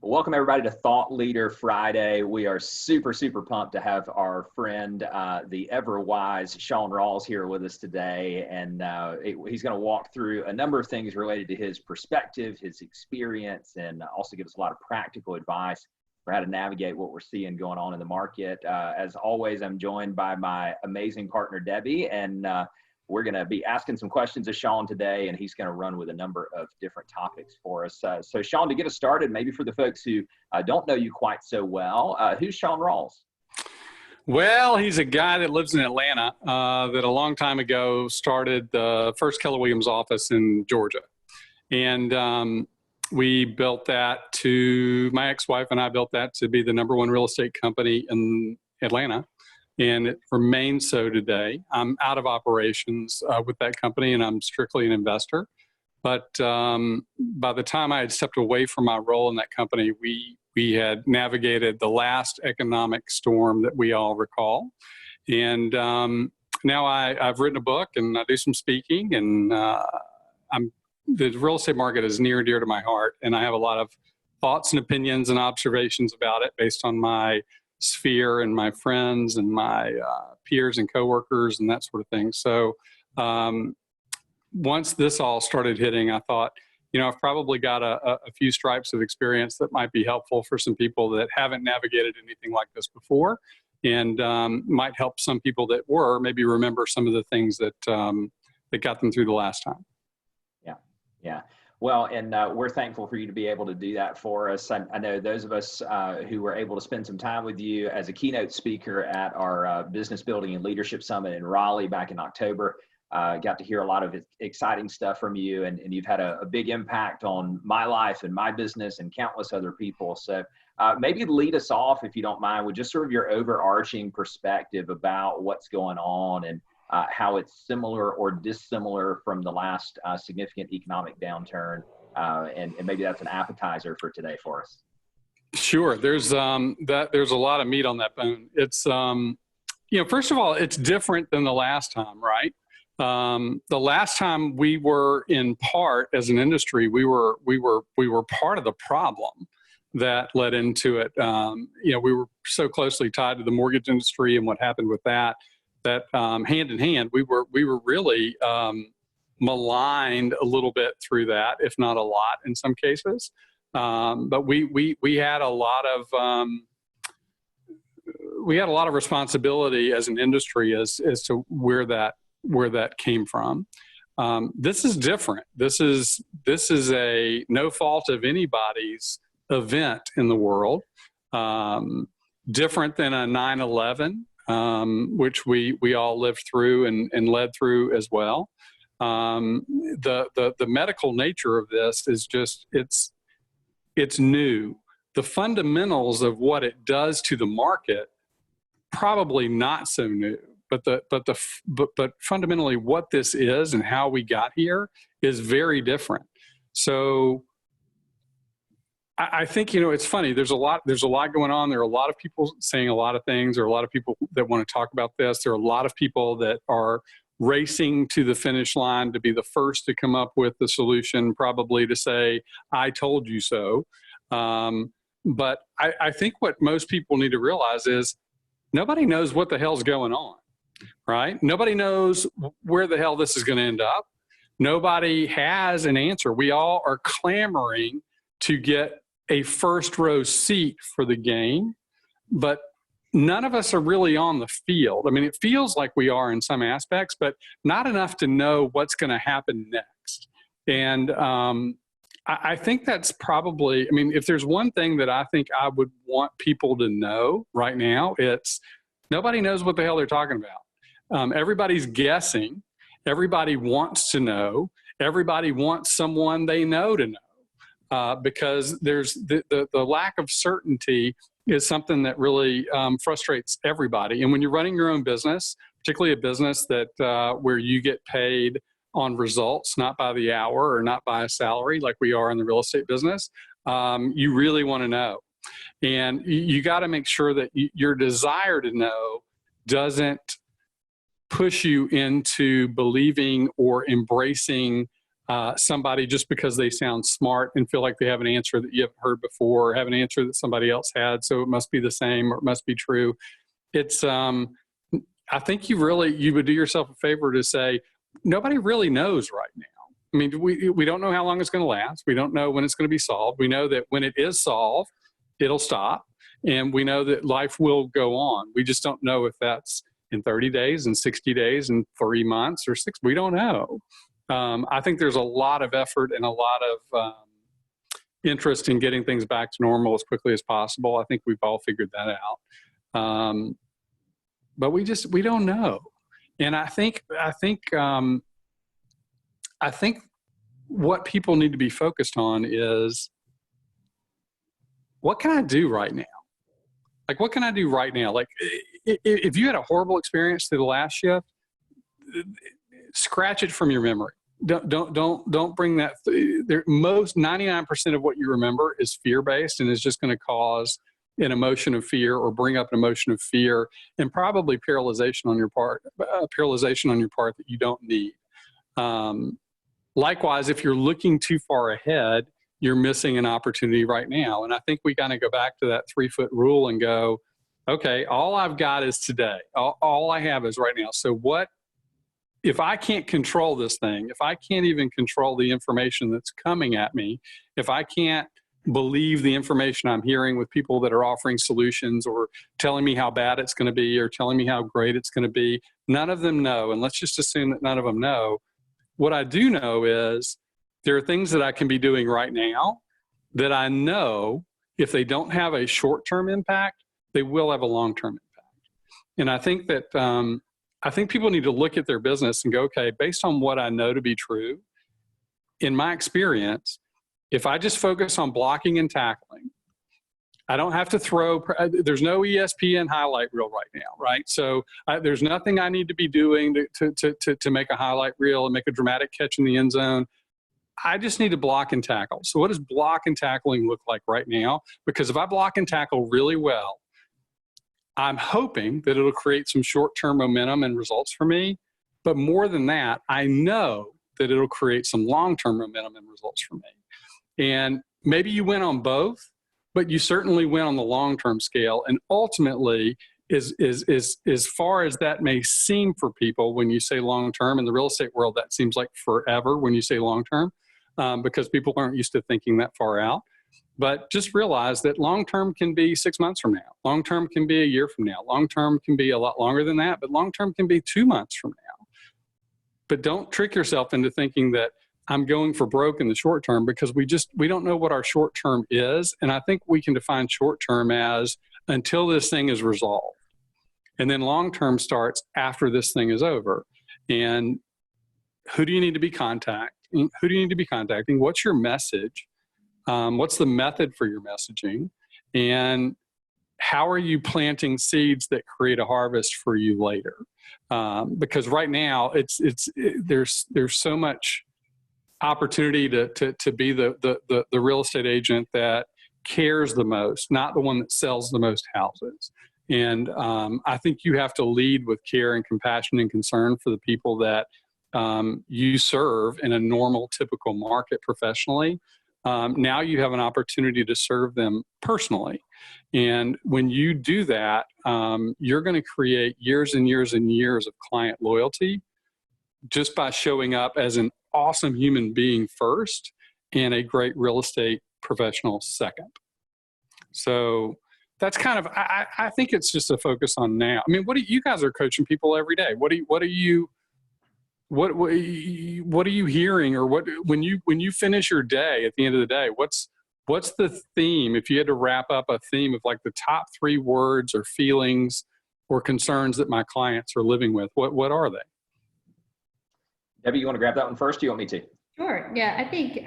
Welcome everybody to Thought Leader Friday. We are super pumped to have our friend, the ever wise Shaun Rawls here with us today. And he's going to walk through a number of things related to his perspective, his experience, and also give us a lot of practical advice for how to navigate what we're seeing going on in the market. As always, I'm joined by my amazing partner, Debbie, and we're going to be asking some questions of Shaun today, and he's going to run with a number of different topics for us. So Shaun, to get us started, maybe for the folks who don't know you quite so well, who's Shaun Rawls? Well, he's a guy that lives in Atlanta that a long time ago started the first Keller Williams office in Georgia. And we built that my ex-wife and I built that to be the #1 real estate company in Atlanta. And it remains so today. I'm out of operations with that company, and I'm strictly an investor. But by the time I had stepped away from my role in that company, we had navigated the last economic storm that we all recall. And now I've written a book, and I do some speaking, and the real estate market is near and dear to my heart, and I have a lot of thoughts and opinions and observations about it based on my sphere and my friends and my peers and coworkers and that sort of thing. So once this all started hitting, I thought, I've probably got a few stripes of experience that might be helpful for some people that haven't navigated anything like this before, and might help some people that were, maybe remember some of the things that got them through the last time. Yeah. Well, and we're thankful for you to be able to do that for us. I know those of us who were able to spend some time with you as a keynote speaker at our Business Building and Leadership Summit in Raleigh back in October, got to hear a lot of exciting stuff from you, and you've had a big impact on my life and my business and countless other people. So maybe lead us off, if you don't mind, with just sort of your overarching perspective about what's going on and how it's similar or dissimilar from the last significant economic downturn, and maybe that's an appetizer for today for us. Sure, there's a lot of meat on that bone. It's first of all, it's different than the last time, right? The last time we were in part as an industry, we were part of the problem that led into it. We were so closely tied to the mortgage industry and what happened with that hand in hand, we were really maligned a little bit through that, if not a lot in some cases. But we had a lot of responsibility as an industry as to where that came from. This is different. This is a no fault of anybody's event in the world. Different than a 9/11. Which we all lived through and led through as well. The medical nature of this is just, it's new. The fundamentals of what it does to the market, probably not so new, but fundamentally what this is and how we got here is very different. So I think, it's funny. There's a lot going on. There are a lot of people saying a lot of things. There are a lot of people that want to talk about this. There are a lot of people that are racing to the finish line to be the first to come up with the solution, probably to say, I told you so. But I think what most people need to realize is nobody knows what the hell's going on, right? Nobody knows where the hell this is going to end up. Nobody has an answer. We all are clamoring to get a first row seat for the game, but none of us are really on the field. I mean, it feels like we are in some aspects, but not enough to know what's going to happen next. And I think that's probably, if there's one thing that I think I would want people to know right now, it's nobody knows what the hell they're talking about. Everybody's guessing. Everybody wants to know. Everybody wants someone they know to know. Because there's the lack of certainty is something that really frustrates everybody. And when you're running your own business, particularly a business that where you get paid on results, not by the hour or not by a salary like we are in the real estate business, you really want to know. And you got to make sure that your desire to know doesn't push you into believing or embracing somebody just because they sound smart and feel like they have an answer that you haven't heard before, or have an answer that somebody else had, so it must be the same or it must be true. It's, I think you would do yourself a favor to say, nobody really knows right now. I mean, we don't know how long it's going to last. We don't know when it's going to be solved. We know that when it is solved, it'll stop. And we know that life will go on. We just don't know if that's in 30 days, in 60 days, in 3 months, or 6. We don't know. I think there's a lot of effort and a lot of interest in getting things back to normal as quickly as possible. I think we've all figured that out. But we don't know. And I think what people need to be focused on is, what can I do right now? Like, what can I do right now? Like, if you had a horrible experience through the last shift, scratch it from your memory. Don't bring that. Most 99% of what you remember is fear-based and is just going to cause an emotion of fear, or bring up an emotion of fear, and probably paralyzation on your part that you don't need. Likewise, if you're looking too far ahead, you're missing an opportunity right now. And I think we kind of go back to that 3-foot rule and go, okay, all I've got is today. All I have is right now. So what, if I can't control this thing, if I can't even control the information that's coming at me, if I can't believe the information I'm hearing with people that are offering solutions or telling me how bad it's going to be or telling me how great it's going to be, none of them know. And let's just assume that none of them know. What I do know is there are things that I can be doing right now that I know if they don't have a short-term impact, they will have a long-term impact. And I think that I think people need to look at their business and go, okay, based on what I know to be true, in my experience, if I just focus on blocking and tackling, I don't have to there's no ESPN highlight reel right now, right? So there's nothing I need to be doing to make a highlight reel and make a dramatic catch in the end zone. I just need to block and tackle. So what does block and tackling look like right now? Because if I block and tackle really well, I'm hoping that it'll create some short-term momentum and results for me. But more than that, I know that it'll create some long-term momentum and results for me. And maybe you win on both, but you certainly win on the long-term scale. And ultimately, as far as that may seem for people when you say long-term, in the real estate world, that seems like forever when you say long-term, because people aren't used to thinking that far out. But just realize that long-term can be 6 months from now. Long-term can be a year from now. Long-term can be a lot longer than that, but long-term can be 2 months from now. But don't trick yourself into thinking that I'm going for broke in the short term, because we don't know what our short term is. And I think we can define short term as until this thing is resolved. And then long term starts after this thing is over. And who do you need to be contacting? Who do you need to be contacting? What's your message? What's the method for your messaging? And how are you planting seeds that create a harvest for you later? Because right now there's so much opportunity to be the real estate agent that cares the most, not the one that sells the most houses. And I think you have to lead with care and compassion and concern for the people that you serve in a normal, typical market professionally. Now you have an opportunity to serve them personally. And when you do that, you're going to create years and years and years of client loyalty just by showing up as an awesome human being first and a great real estate professional second. So that's kind of, I think it's just a focus on now. I mean, you guys are coaching people every day. What are you hearing, or when you finish your day at the end of the day, what's the theme? If you had to wrap up a theme of like the top 3 words or feelings or concerns that my clients are living with, what are they? Debbie, you want to grab that one first? Do you want me to? Sure. Yeah, I think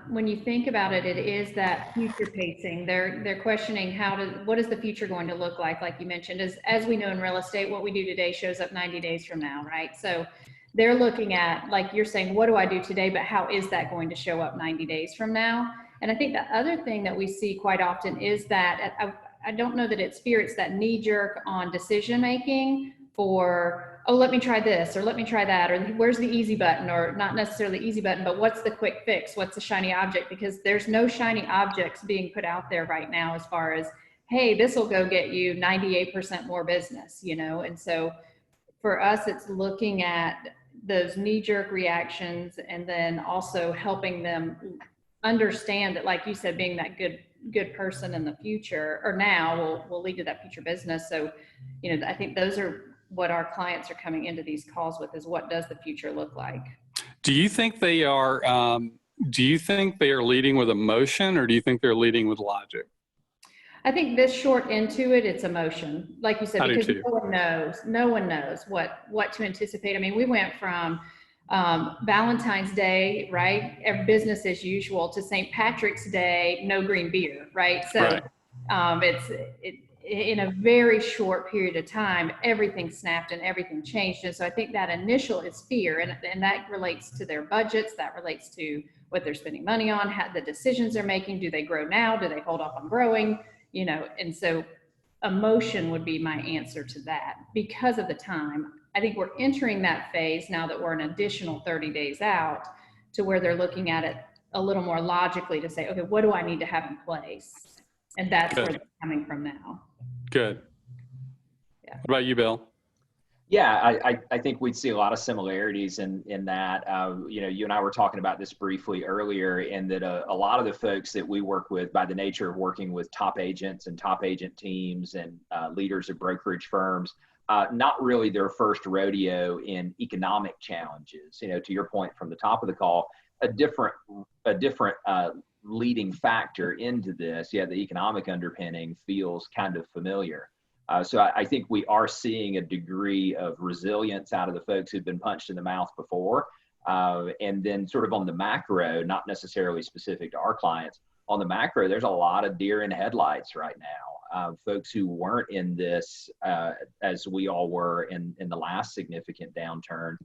when you think about it, it is that future pacing. They're questioning what is the future going to look like you mentioned. As we know in real estate, what we do today shows up 90 days from now, right? So they're looking at, like you're saying, what do I do today, but how is that going to show up 90 days from now? And I think the other thing that we see quite often is that, I don't know that it's fear, it's that knee jerk on decision making for, oh, let me try this, or let me try that, or where's the easy button, or not necessarily easy button, but what's the quick fix? What's the shiny object? Because there's no shiny objects being put out there right now as far as, hey, this will go get you 98% more business, you know? And so for us, it's looking at those knee-jerk reactions and then also helping them understand that, like you said, being that good person in the future or now will lead to that future business. So, you know, I think those are what our clients are coming into these calls with, is what does the future look like? Do you think they are leading with emotion, or do you think they're leading with logic? I think this short into it, it's emotion, like you said, I do because too. no one knows what to anticipate. I mean, we went from Valentine's Day, right, business as usual, to St. Patrick's Day, no green beer, right? So Right. In a very short period of time, everything snapped and everything changed. And so I think that initial is fear, and that relates to their budgets, that relates to what they're spending money on, how the decisions they're making. Do they grow now? Do they hold off on growing? You know, and so emotion would be my answer to that because of the time. I think we're entering that phase now that we're an additional 30 days out, to where they're looking at it a little more logically to say, okay, what do I need to have in place? And that's where they're coming from now. Good. Yeah. What about you, Bill? Yeah, I think we'd see a lot of similarities in that. You know, you and I were talking about this briefly earlier, in that a lot of the folks that we work with, by the nature of working with top agents and top agent teams and leaders of brokerage firms, not really their first rodeo in economic challenges. You know, to your point from the top of the call, a different leading factor into this. Yeah, the economic underpinning feels kind of familiar. So I think we are seeing a degree of resilience out of the folks who've been punched in the mouth before. And then sort of on the macro, not necessarily specific to our clients, on the macro, there's a lot of deer in headlights right now. Folks who weren't in this as we all were in the last significant downturn,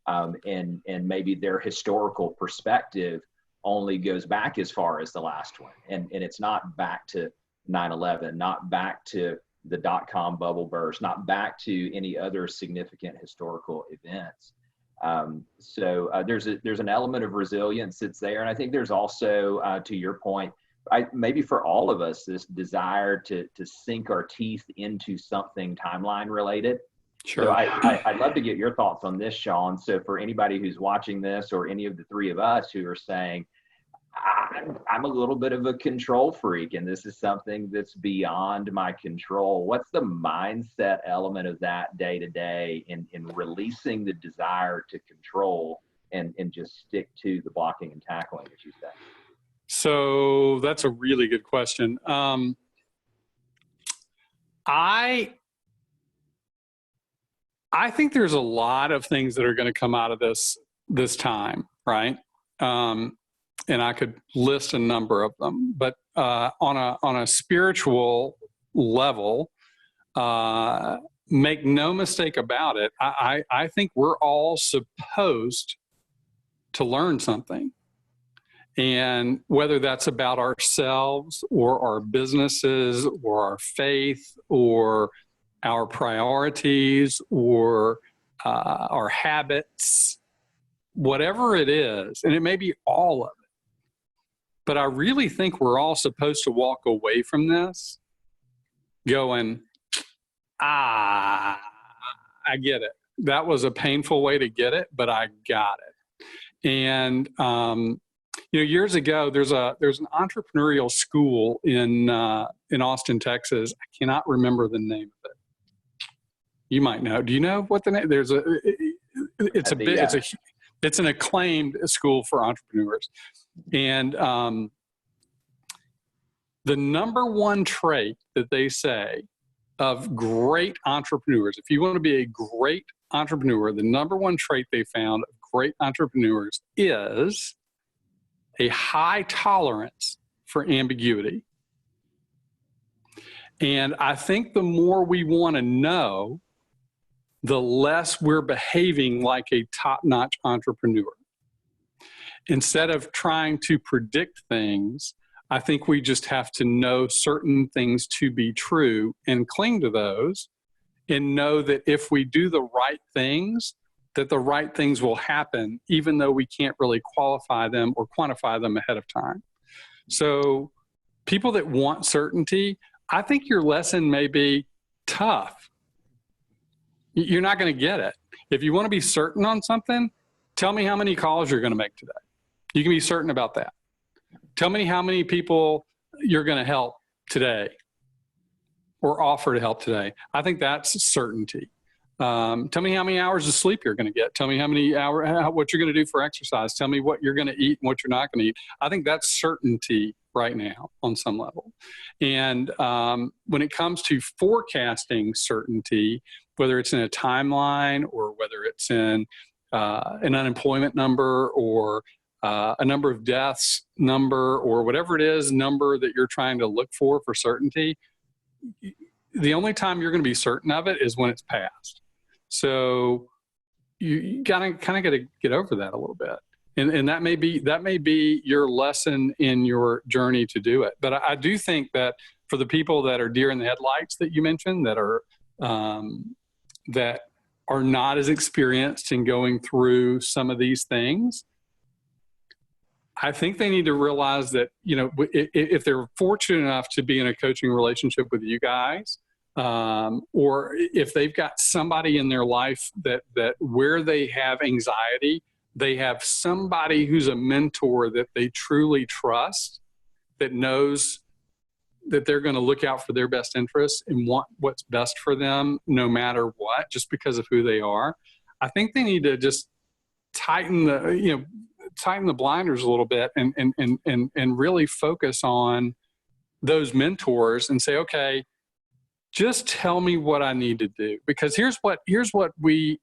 and maybe their historical perspective only goes back as far as the last one. And it's not back to 9/11, not back to the dot-com bubble burst, not back to any other significant historical events. So there's an element of resilience that's there. And I think there's also, to your point, maybe for all of us, this desire to sink our teeth into something timeline related. Sure. So I'd love to get your thoughts on this, Shaun. So for anybody who's watching this, or any of the three of us who are saying, I'm a little bit of a control freak, and this is something that's beyond my control. What's the mindset element of that day to day in releasing the desire to control and just stick to the blocking and tackling, as you say? So that's a really good question. I think there's a lot of things that are going to come out of this time, right? And I could list a number of them, but on a spiritual level, make no mistake about it, I think we're all supposed to learn something. And whether that's about ourselves or our businesses or our faith or our priorities or our habits, whatever it is, and it may be all of it. But I really think we're all supposed to walk away from this going, I get it. That was a painful way to get it, but I got it. And, years ago, there's an entrepreneurial school in Austin, Texas. I cannot remember the name of it. You might know. Do you know what the name? It's an acclaimed school for entrepreneurs. And the number one trait that they say of great entrepreneurs, if you want to be a great entrepreneur, the number one trait they found of great entrepreneurs is a high tolerance for ambiguity. And I think the more we want to know, the less we're behaving like a top-notch entrepreneur. Instead of trying to predict things, I think we just have to know certain things to be true and cling to those and know that if we do the right things, that the right things will happen, even though we can't really qualify them or quantify them ahead of time. So people that want certainty, I think your lesson may be tough. You're not going to get it. If you want to be certain on something, tell me how many calls you're going to make today. You can be certain about that. Tell me how many people you're going to help today or offer to help today. I think that's certainty. Tell me how many hours of sleep you're going to get. Tell me how many hours, what you're going to do for exercise. Tell me what you're going to eat and what you're not going to eat. I think that's certainty right now on some level. And when it comes to forecasting certainty, whether it's in a timeline or whether it's in an unemployment number or a number of deaths number or whatever it is number that you're trying to look for certainty, the only time you're going to be certain of it is when it's past. So you kind of got to get over that a little bit. And that may be your lesson in your journey to do it. But I do think that for the people that are deer in the headlights that you mentioned, that are not as experienced in going through some of these things, I think they need to realize that, if they're fortunate enough to be in a coaching relationship with you guys, or if they've got somebody in their life that where they have anxiety, they have somebody who's a mentor that they truly trust, that knows that they're going to look out for their best interests and want what's best for them no matter what, just because of who they are. I think they need to just tighten the blinders a little bit and really focus on those mentors and say, okay, just tell me what I need to do. Because here's what we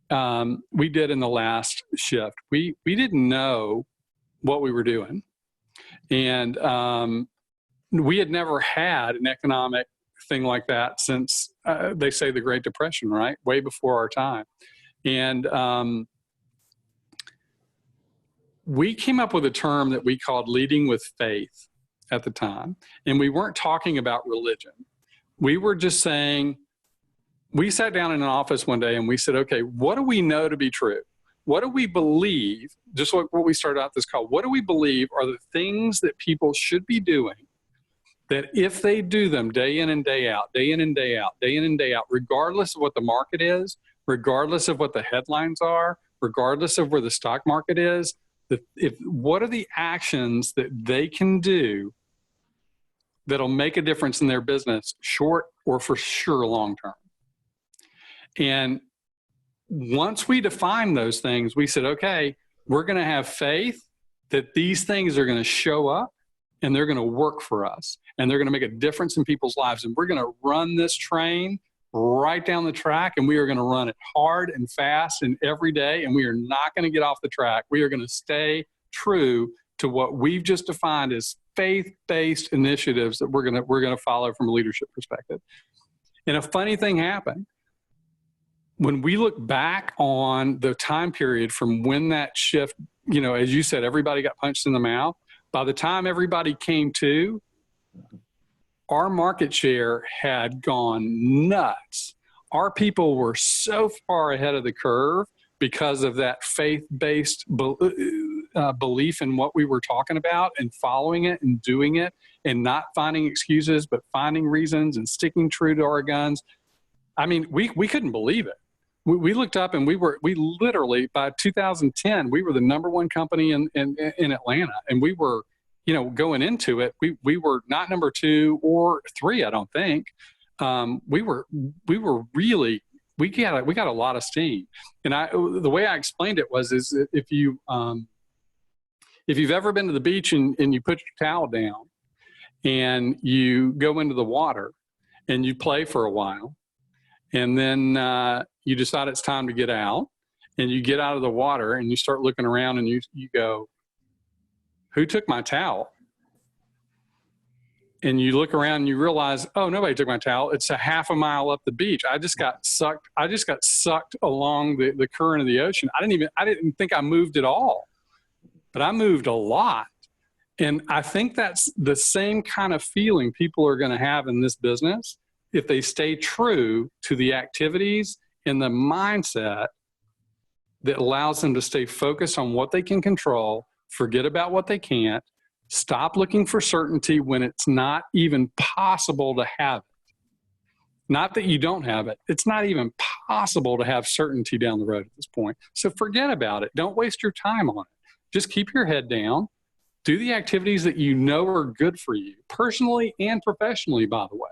did in the last shift. We didn't know what we were doing. And we had never had an economic thing like that since, they say, the Great Depression, right? Way before our time. And we came up with a term that we called leading with faith at the time. And we weren't talking about religion. We were just saying, we sat down in an office one day and we said, okay, what do we know to be true? What do we believe? Just what we started out this call. What do we believe are the things that people should be doing that if they do them day in and day out, day in and day out, day in and day out, regardless of what the market is, regardless of what the headlines are, regardless of where the stock market is, what are the actions that they can do that'll make a difference in their business, short or for sure long term? And once we define those things, we said, okay, we're going to have faith that these things are going to show up and they're going to work for us and they're going to make a difference in people's lives. And we're going to run this train right down the track, and we are going to run it hard and fast and every day. And we are not going to get off the track. We are going to stay true to what we've just defined as faith-based initiatives that we're going to follow from a leadership perspective. And a funny thing happened. When we look back on the time period from when that shift, as you said, everybody got punched in the mouth. By the time everybody came to, our market share had gone nuts. Our people were so far ahead of the curve because of that faith-based belief in what we were talking about and following it and doing it and not finding excuses, but finding reasons and sticking true to our guns. I mean, we couldn't believe it. We looked up and we literally, by 2010, we were the number one company in Atlanta. And we were, going into it, we were not number 2 or 3, I don't think. We got a lot of steam. And the way I explained it is if you've ever been to the beach and you put your towel down and you go into the water and you play for a while, and then you decide it's time to get out, and you get out of the water and you start looking around and you go, who took my towel? And you look around and you realize, oh, nobody took my towel. It's a half a mile up the beach. I just got sucked along the current of the ocean. I didn't think I moved at all, but I moved a lot. And I think that's the same kind of feeling people are going to have in this business if they stay true to the activities and the mindset that allows them to stay focused on what they can control, forget about what they can't, stop looking for certainty when it's not even possible to have it. Not that you don't have it. It's not even possible to have certainty down the road at this point. So forget about it. Don't waste your time on it. Just keep your head down. Do the activities that you know are good for you, personally and professionally, by the way.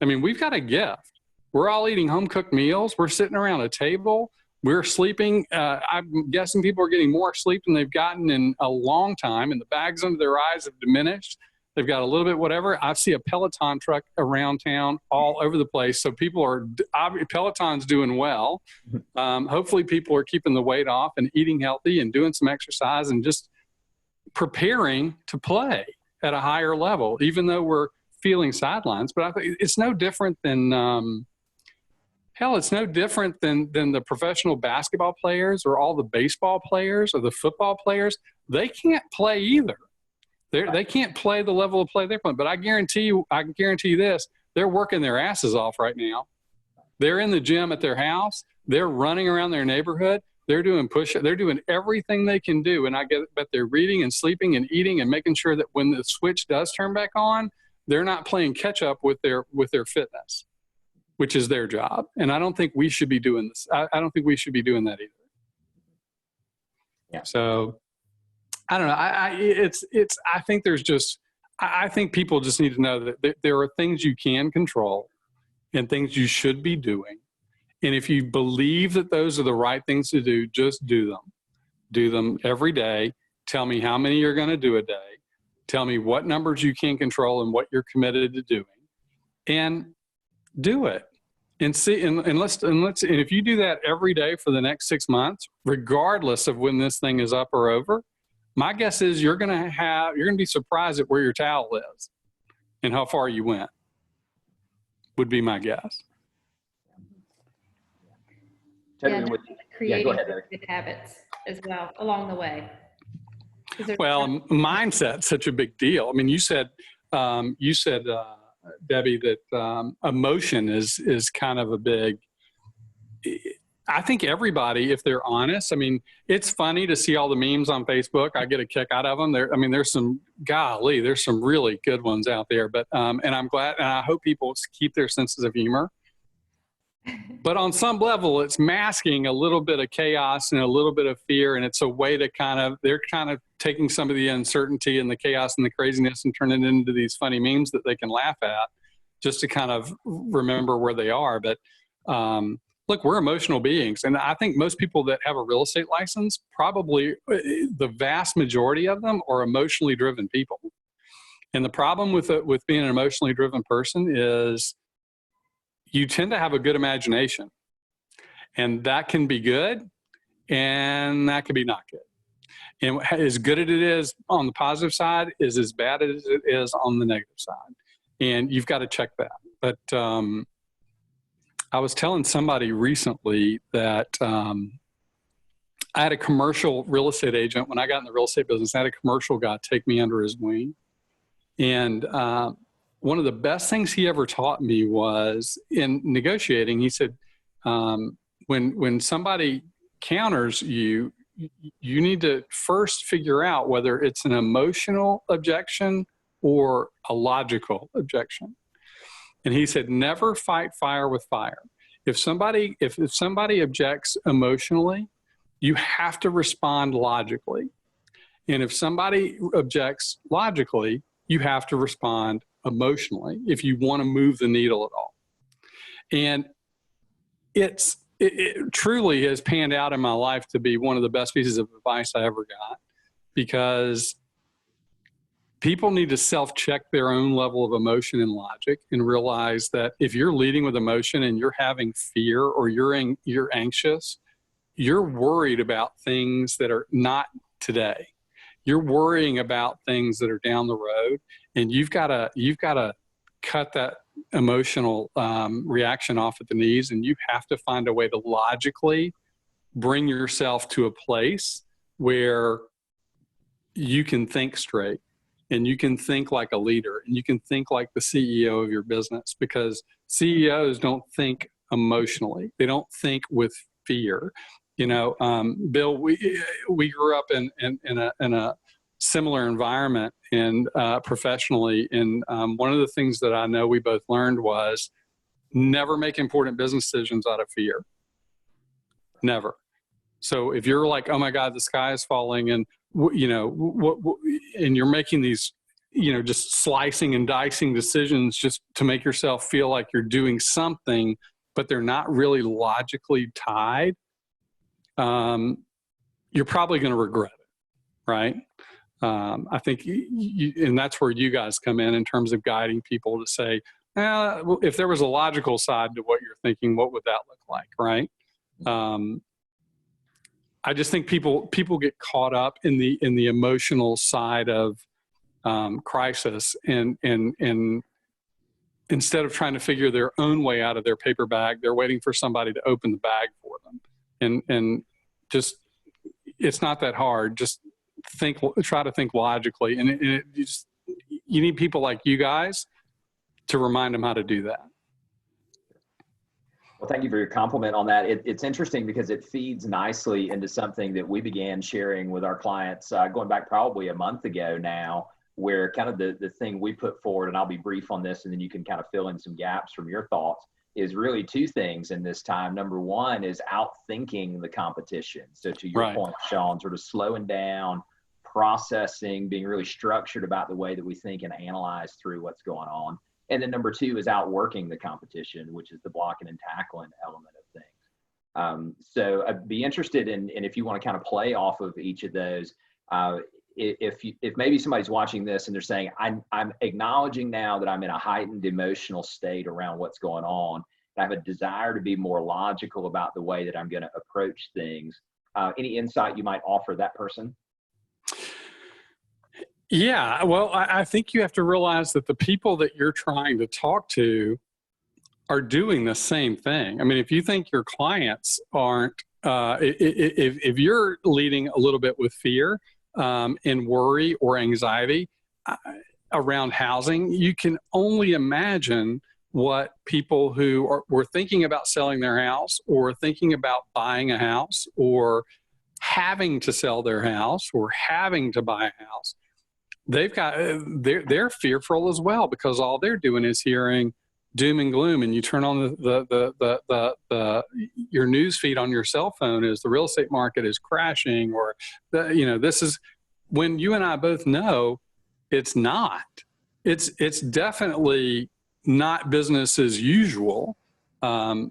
I mean, we've got a gift. We're all eating home-cooked meals. We're sitting around a table. We're sleeping. I'm guessing people are getting more sleep than they've gotten in a long time, and the bags under their eyes have diminished. They've got a little bit whatever. I see a Peloton truck around town all over the place. So people are, Peloton's doing well. Hopefully people are keeping the weight off and eating healthy and doing some exercise and just preparing to play at a higher level, even though we're feeling sidelines. But I think it's no different than, it's no different than the professional basketball players or all the baseball players or the football players. They can't play either. They can't play the level of play they're playing. But I guarantee you this, they're working their asses off right now. They're in the gym at their house. They're running around their neighborhood. They're doing push-ups. They're doing everything they can do. And bet they're reading and sleeping and eating and making sure that when the switch does turn back on, they're not playing catch up with their fitness, which is their job. And I don't think we should be doing this. I don't think we should be doing that either. Yeah. So I don't know. I think people just need to know that there are things you can control and things you should be doing. And if you believe that those are the right things to do, just do them. Do them every day. Tell me how many you're going to do a day. Tell me what numbers you can control and what you're committed to doing, and do it. And see, and if you do that every day for the next 6 months, regardless of when this thing is up or over, my guess is you're going to be surprised at where your towel is and how far you went, would be my guess. Totally with you. Yeah, go Creating ahead, good habits as well along the way. Well, mindset's such a big deal. I mean, you said, Debbie, that emotion is kind of a big. I think everybody, if they're honest, I mean, it's funny to see all the memes on Facebook. I get a kick out of them. There's some really good ones out there. But and I'm glad, and I hope people keep their senses of humor. But on some level, it's masking a little bit of chaos and a little bit of fear, and it's a way to they're kind of taking some of the uncertainty and the chaos and the craziness and turning it into these funny memes that they can laugh at, just to kind of remember where they are. But look, we're emotional beings, and I think most people that have a real estate license, probably the vast majority of them, are emotionally driven people. And the problem with being an emotionally driven person is you tend to have a good imagination, and that can be good, and that can be not good. And as good as it is on the positive side is as bad as it is on the negative side. And you've got to check that. But I was telling somebody recently that I had a commercial real estate agent. When I got in the real estate business, I had a commercial guy take me under his wing. And one of the best things he ever taught me was in negotiating, he said, when somebody counters you, you need to first figure out whether it's an emotional objection or a logical objection. And he said, never fight fire with fire. If somebody objects emotionally, you have to respond logically. And if somebody objects logically, you have to respond emotionally if you want to move the needle at all. And it truly has panned out in my life to be one of the best pieces of advice I ever got, because people need to self-check their own level of emotion and logic and realize that if you're leading with emotion and you're having fear or you're anxious, you're worried about things that are not today. You're worrying about things that are down the road, and you've got to cut that emotional reaction off at the knees, and you have to find a way to logically bring yourself to a place where you can think straight and you can think like a leader and you can think like the CEO of your business, because CEOs don't think emotionally. They don't think with fear. Bill, we grew up in a similar environment and professionally. And one of the things that I know we both learned was never make important business decisions out of fear. Never. So if you're like, oh my God, the sky is falling, and and you're making these, just slicing and dicing decisions just to make yourself feel like you're doing something, but they're not really logically tied, you're probably going to regret it, right? I think, and that's where you guys come in terms of guiding people to say, if there was a logical side to what you're thinking, what would that look like, right? I just think people get caught up in the emotional side of crisis, and instead of trying to figure their own way out of their paper bag, they're waiting for somebody to open the bag for them, and just it's not that hard. Just try to think logically, and you need people like you guys to remind them how to do that. Well, thank you for your compliment on that. It's interesting because it feeds nicely into something that we began sharing with our clients going back probably a month ago now, where kind of the thing we put forward, and I'll be brief on this and then you can kind of fill in some gaps from your thoughts, is really two things in this time. Number one is outthinking the competition. So to your point, Shaun, sort of slowing down, processing, being really structured about the way that we think and analyze through what's going on. And then number two is outworking the competition, which is the blocking and tackling element of things. So I'd be interested in if you want to kind of play off of each of those. If maybe somebody's watching this and they're saying, I'm acknowledging now that I'm in a heightened emotional state around what's going on. I have a desire to be more logical about the way that I'm going to approach things. Any insight you might offer that person? Yeah, well, I think you have to realize that the people that you're trying to talk to are doing the same thing. I mean, if you think your clients aren't, if you're leading a little bit with fear and worry or anxiety around housing, you can only imagine what people who were thinking about selling their house or thinking about buying a house or having to sell their house or having to buy a house, they're fearful as well, because all they're doing is hearing doom and gloom. And you turn on your news feed on your cell phone is the real estate market is crashing, or this is when you and I both know it's not. It's definitely not business as usual, and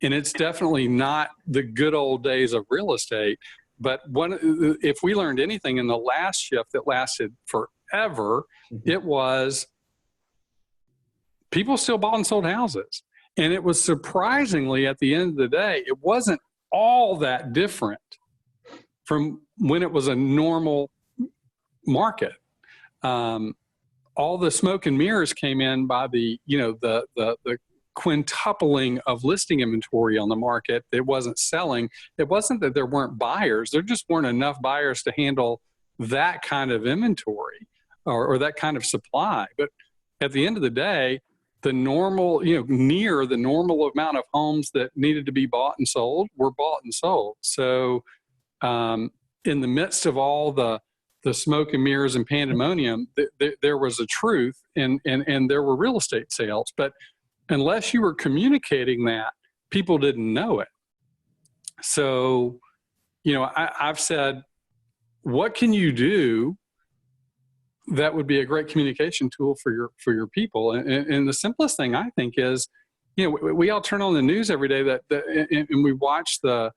it's definitely not the good old days of real estate. But if we learned anything in the last shift that lasted forever, it was people still bought and sold houses. And it was surprisingly, at the end of the day, it wasn't all that different from when it was a normal market. All the smoke and mirrors came in by the quintupling of listing inventory on the market that wasn't selling. It wasn't that there weren't buyers. There just weren't enough buyers to handle that kind of inventory or that kind of supply. But at the end of the day, the normal, near the normal amount of homes that needed to be bought and sold were bought and sold. So in the midst of all the smoke and mirrors and pandemonium, there was a truth and there were real estate sales. But unless you were communicating that, people didn't know it. So, I've said, what can you do that would be a great communication tool for your people? And the simplest thing I think is, we all turn on the news every day and we watch the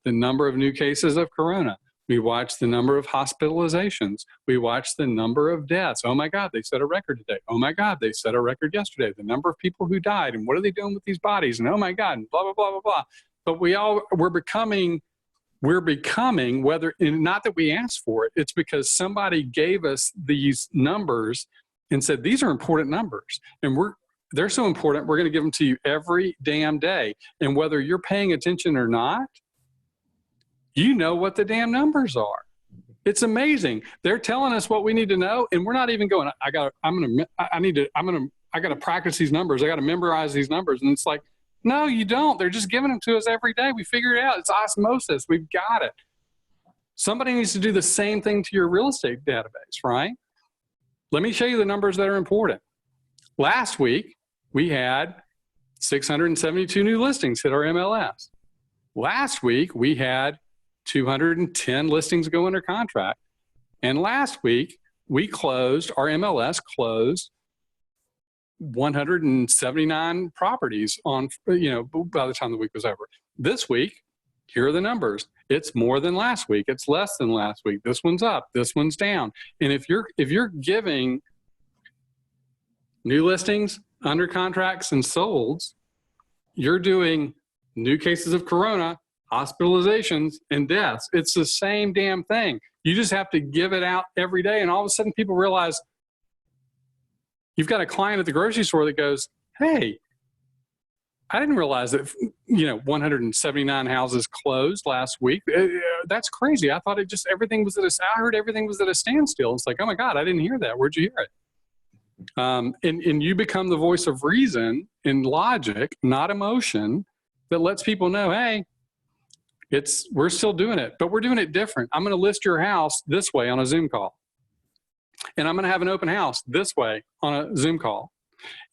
number of new cases of corona. We watch the number of hospitalizations. We watch the number of deaths. Oh my God, they set a record today. Oh my God, they set a record yesterday. The number of people who died, and what are they doing with these bodies? And oh my God, and blah, blah, blah, blah, blah. But we're becoming, whether, and not that we asked for it, it's because somebody gave us these numbers and said, these are important numbers. And they're so important, we're going to give them to you every damn day. And whether you're paying attention or not, you know what the damn numbers are. It's amazing. They're telling us what we need to know, and we're not even going, I'm going to to practice these numbers. I got to memorize these numbers. And it's like, no, you don't. They're just giving them to us every day. We figure it out. It's osmosis. We've got it. Somebody needs to do the same thing to your real estate database, right? Let me show you the numbers that are important. Last week, we had 672 new listings hit our MLS. Last week, we had 210 listings go under contract. And last week, our MLS closed 179 properties on, by the time the week was over. This week, here are the numbers. It's more than last week. It's less than last week. This one's up. This one's down. And if you're giving new listings, under contracts, and solds, you're doing new cases of corona, hospitalizations, and deaths. It's the same damn thing. You just have to give it out every day. And all of a sudden people realize you've got a client at the grocery store that goes, hey, I didn't realize that, 179 houses closed last week. That's crazy. I thought I heard everything was at a standstill. It's like, oh my God, I didn't hear that. Where'd you hear it? And you become the voice of reason and logic, not emotion, that lets people know, hey, we're still doing it, but we're doing it different. I'm going to list your house this way on a Zoom call. And I'm going to have an open house this way on a Zoom call.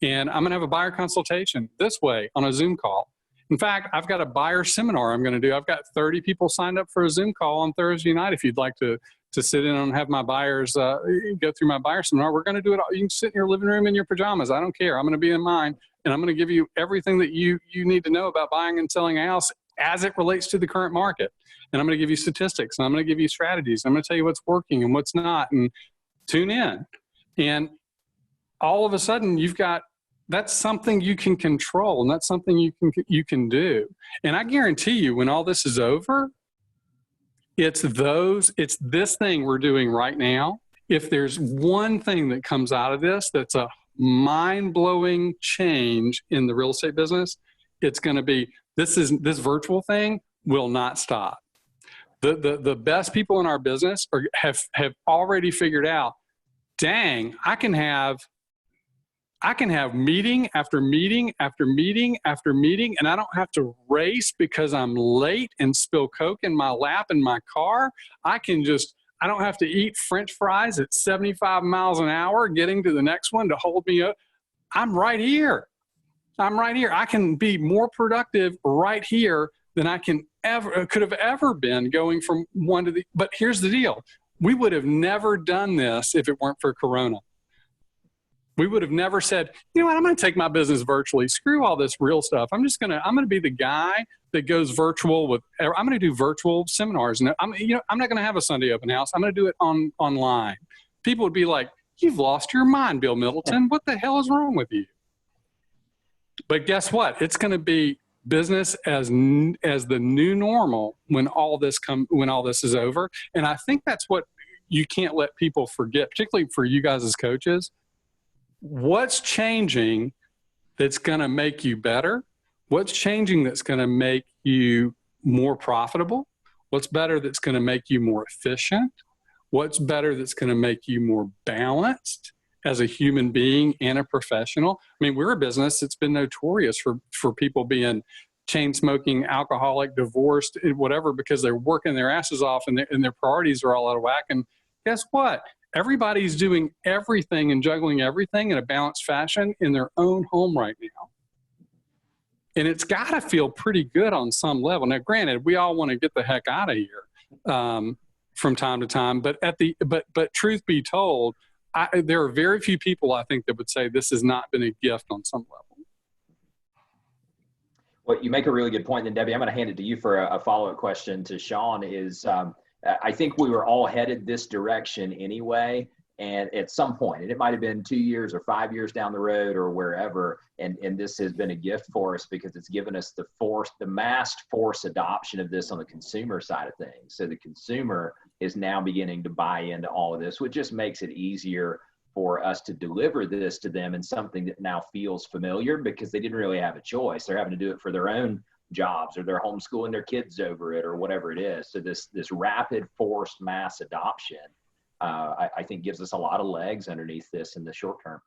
And I'm going to have a buyer consultation this way on a Zoom call. In fact, I've got a buyer seminar I'm going to do. I've got 30 people signed up for a Zoom call on Thursday night. If you'd like to sit in and have my buyers go through my buyer seminar, we're going to do it all. You can sit in your living room in your pajamas. I don't care. I'm going to be in mine, and I'm going to give you everything that you need to know about buying and selling a house as it relates to the current market. And I'm going to give you statistics, and I'm going to give you strategies. I'm going to tell you what's working and what's not, and tune in. And all of a sudden that's something you can control, and that's something you can do. And I guarantee you, when all this is over, it's this thing we're doing right now. If there's one thing that comes out of this that's a mind-blowing change in the real estate business, it's going to be this virtual thing will not stop. The best people in our business have already figured out, dang, I can have meeting after meeting after meeting after meeting, and I don't have to race because I'm late and spill Coke in my lap in my car. I don't have to eat French fries at 75 miles an hour getting to the next one to hold me up. I'm right here. I can be more productive right here than I could have ever been going from one to the, but here's the deal. We would have never done this if it weren't for Corona. We would have never said, you know what, I'm going to take my business virtually. Screw all this real stuff. I'm going to be the guy that goes virtual I'm going to do virtual seminars. And I'm not going to have a Sunday open house. I'm going to do it online. People would be like, you've lost your mind, Bill Middleton. What the hell is wrong with you? But guess what? It's going to be business as the new normal when all this is over. And I think that's what you can't let people forget, particularly for you guys as coaches. What's changing that's going to make you better? What's changing that's going to make you more profitable? What's better that's going to make you more efficient? What's better that's going to make you more balanced as a human being and a professional? I mean, we're a business that's been notorious for people being chain smoking, alcoholic, divorced, whatever, because they're working their asses off and their priorities are all out of whack. And guess what? Everybody's doing everything and juggling everything in a balanced fashion in their own home right now. And it's got to feel pretty good on some level. Now, granted, we all want to get the heck out of here from time to time. But but truth be told, there are very few people, I think, that would say this has not been a gift on some level. Well, you make a really good point. Then, Debbie, I'm going to hand it to you for a follow-up question to Shaun. I think we were all headed this direction anyway, and at some point, and it might have been 2 years or 5 years down the road or wherever, and this has been a gift for us because it's given us the massed force adoption of this on the consumer side of things. So the consumer is now beginning to buy into all of this, which just makes it easier for us to deliver this to them in something that now feels familiar because they didn't really have a choice. They're having to do it for their own jobs, or they're homeschooling their kids over it, or whatever it is. So this rapid forced mass adoption, I think gives us a lot of legs underneath this in the short term.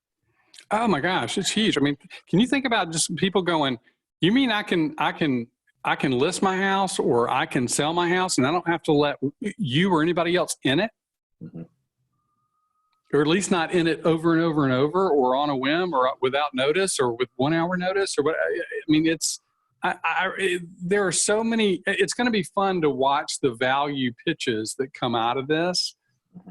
Oh my gosh, it's huge. I mean, can you think about just people going, you mean I can list my house or I can sell my house and I don't have to let you or anybody else in it? Mhm. Or at least not in it over and over and over, or on a whim, or without notice, or with 1 hour notice, or what? I mean, there are so many. It's going to be fun to watch the value pitches that come out of this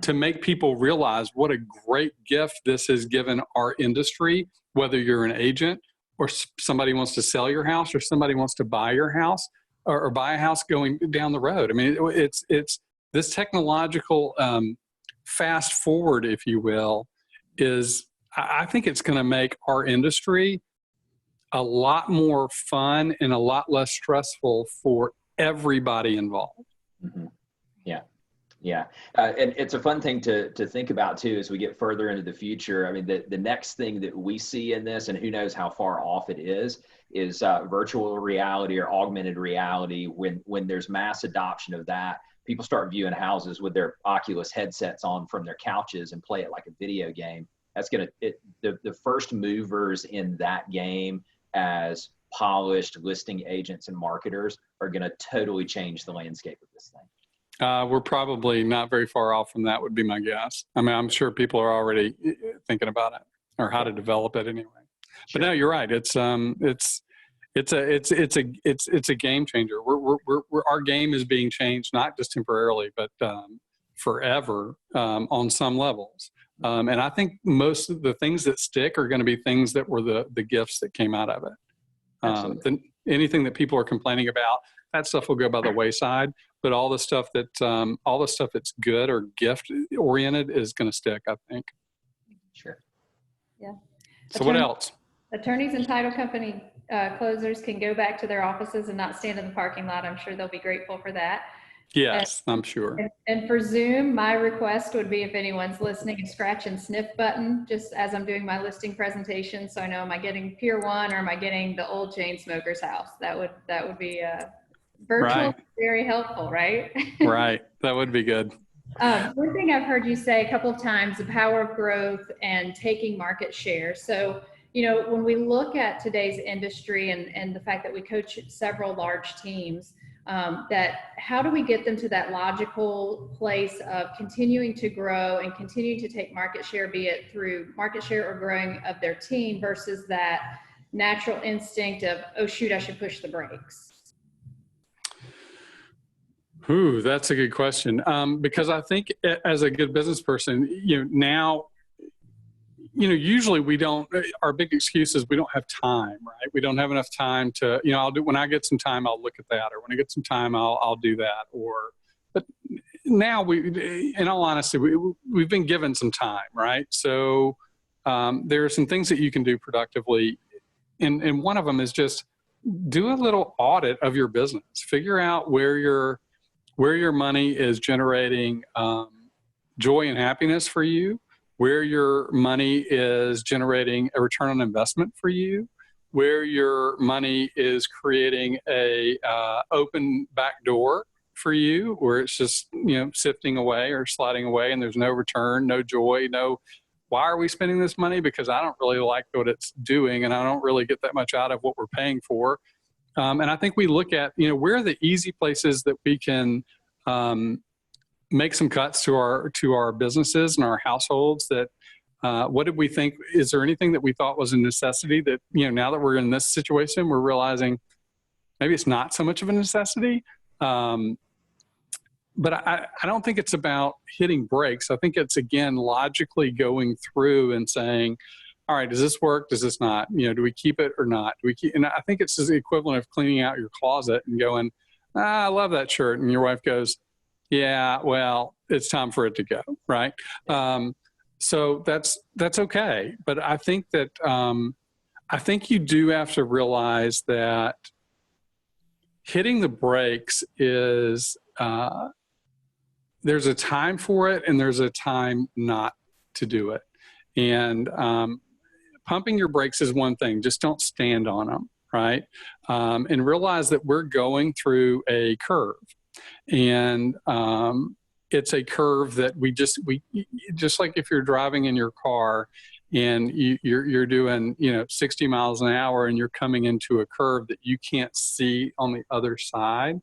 to make people realize what a great gift this has given our industry, whether you're an agent or somebody wants to sell your house or somebody wants to buy your house or buy a house going down the road. I mean, it's this technological fast forward, if you will, I think it's going to make our industry a lot more fun and a lot less stressful for everybody involved. Mm-hmm. Yeah. And it's a fun thing to think about too, as we get further into the future. I mean, the next thing that we see in this, and who knows how far off it is virtual reality or augmented reality. When there's mass adoption of that, people start viewing houses with their Oculus headsets on from their couches and play it like a video game. That's the first movers in that game as polished listing agents and marketers are going to totally change the landscape of this thing. We're probably not very far off from that, would be my guess. I mean, I'm sure people are already thinking about it or how to develop it anyway. Sure. But no, you're right. It's a game changer. Our game is being changed, not just temporarily, but forever on some levels. And I think most of the things that stick are going to be things that were the gifts that came out of it. Anything that people are complaining about, that stuff will go by the wayside. But all the stuff that's good or gift oriented is going to stick, I think. Sure. Yeah. So what else? Attorneys and title company closers can go back to their offices and not stand in the parking lot. I'm sure they'll be grateful for that. Yes, I'm sure. And for Zoom, my request would be, if anyone's listening, a scratch and sniff button, just as I'm doing my listing presentation. So I know, am I getting Pier 1 or am I getting the old chain smoker's house? That would be virtual, right. Very helpful, right? Right. That would be good. One thing I've heard you say a couple of times, the power of growth and taking market share. So, when we look at today's industry and the fact that we coach several large teams, that how do we get them to that logical place of continuing to grow and continuing to take market share, be it through market share or growing of their team, versus that natural instinct of, oh shoot, I should push the brakes? Ooh, that's a good question. Because I think as a good business person, now, usually we don't, our big excuse is we don't have time, right? We don't have enough time to, when I get some time, I'll look at that, or when I get some time, I'll do that. But now in all honesty, we've been given some time, right? So there are some things that you can do productively. And one of them is just do a little audit of your business. Figure out where your money is generating joy and happiness for you, where your money is generating a return on investment for you, where your money is creating a open back door for you, where it's just sifting away or sliding away and there's no return, no joy, why are we spending this money? Because I don't really like what it's doing and I don't really get that much out of what we're paying for. And I think we look at, where are the easy places that we can make some cuts to our businesses and our households. That what did we think? Is there anything that we thought was a necessity that, now that we're in this situation, we're realizing maybe it's not so much of a necessity. But I don't think it's about hitting brakes. I think it's, again, logically going through and saying, all right, does this work? Does this not? Do we keep it or not? And I think it's the equivalent of cleaning out your closet and going, I love that shirt. And your wife goes, yeah, well, it's time for it to go. Right. So that's okay. But I think that, I think you do have to realize that hitting the brakes is, there's a time for it and there's a time not to do it. And, pumping your brakes is one thing, just don't stand on them, right? And realize that we're going through a curve. And it's a curve that we just like if you're driving in your car and you're doing, 60 miles an hour and you're coming into a curve that you can't see on the other side,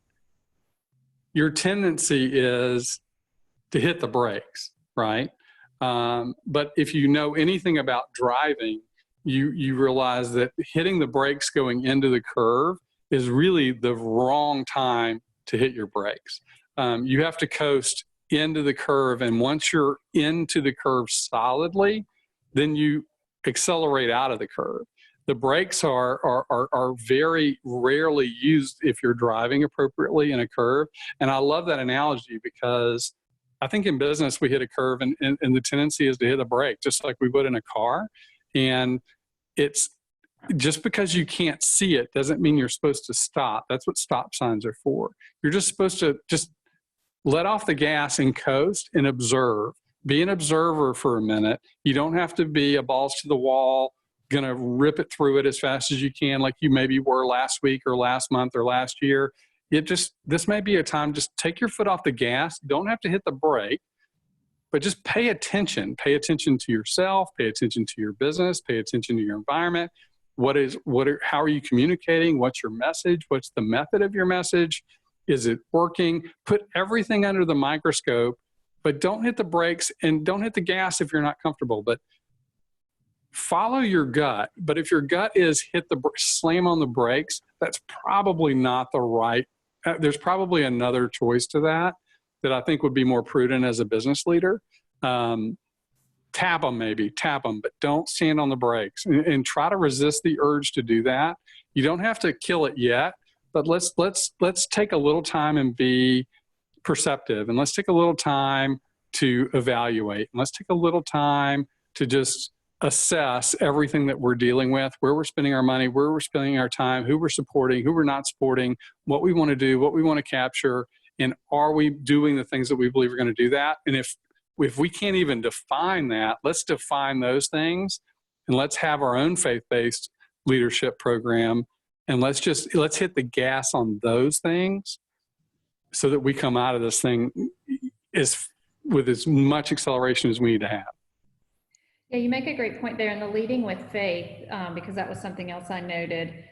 your tendency is to hit the brakes, right? But if you know anything about driving, you realize that hitting the brakes going into the curve is really the wrong time to hit your brakes. You have to coast into the curve, and once you're into the curve solidly, then you accelerate out of the curve. The brakes are very rarely used if you're driving appropriately in a curve. And I love that analogy, because I think in business we hit a curve and the tendency is to hit a brake just like we would in a car. And it's just because you can't see it doesn't mean you're supposed to stop. That's what stop signs are for. You're just supposed to just let off the gas and coast and observe. Be an observer for a minute. You don't have to be a balls to the wall, gonna rip it through it as fast as you can like you maybe were last week or last month or last year. This may be a time, just take your foot off the gas. Don't have to hit the brake, but just pay attention. Pay attention to yourself, pay attention to your business, pay attention to your environment. How are you communicating? What's your message? What's the method of your message? Is it working? Put everything under the microscope, but don't hit the brakes and don't hit the gas if you're not comfortable. But follow your gut. But if your gut is slam on the brakes, that's probably not the right. There's probably another choice to that I think would be more prudent as a business leader. Tap them, but don't stand on the brakes and try to resist the urge to do that. You don't have to kill it yet, but let's take a little time and be perceptive, and let's take a little time to evaluate, and let's take a little time to just assess everything that we're dealing with, where we're spending our money, where we're spending our time, who we're supporting, who we're not supporting, what we want to do, what we want to capture, and are we doing the things that we believe are going to do that? And if we can't even define that, let's define those things, and let's have our own faith-based leadership program, and let's hit the gas on those things so that we come out of this thing with as much acceleration as we need to have. Yeah, you make a great point there in the leading with faith, because that was something else I noted.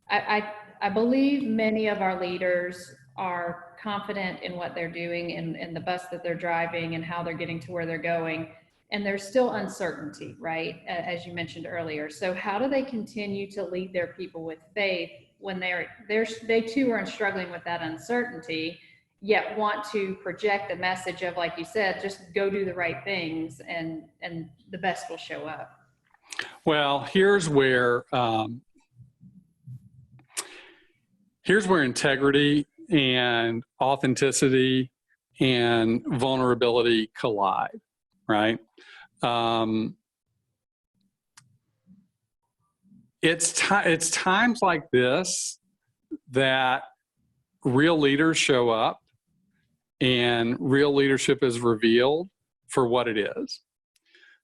I believe many of our leaders are confident in what they're doing and the bus that they're driving and how they're getting to where they're going. And there's still uncertainty, right? As you mentioned earlier. So how do they continue to lead their people with faith when they too are struggling with that uncertainty, yet want to project the message of, like you said, just go do the right things and the best will show up? Well, here's where integrity and authenticity and vulnerability collide, right? It's times like this that real leaders show up and real leadership is revealed for what it is.